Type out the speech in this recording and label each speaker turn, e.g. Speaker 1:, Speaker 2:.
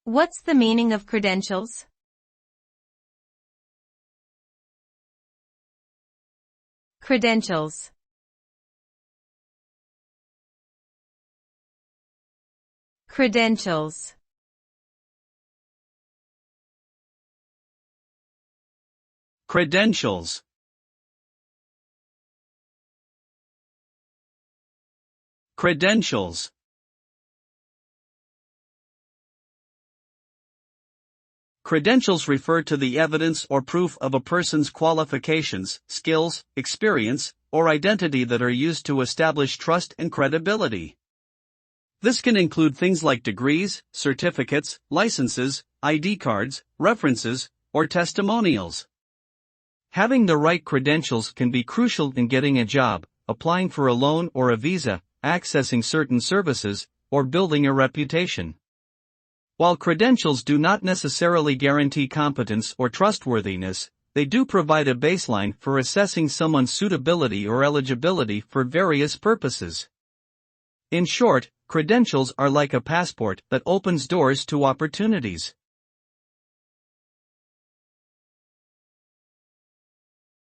Speaker 1: What's the meaning of credentials? Credentials. Credentials.
Speaker 2: Credentials. Credentials. Credentials refer to the evidence or proof of a person's qualifications, skills, experience, or identity that are used to establish trust and credibility. This can include things like degrees, certificates, licenses, ID cards, references, or testimonials. Having the right credentials can be crucial in getting a job, applying for a loan or a visa, accessing certain services, or building a reputation. While credentials do not necessarily guarantee competence or trustworthiness, they do provide a baseline for assessing someone's suitability or eligibility for various purposes. In short, credentials are like a passport that opens doors to opportunities.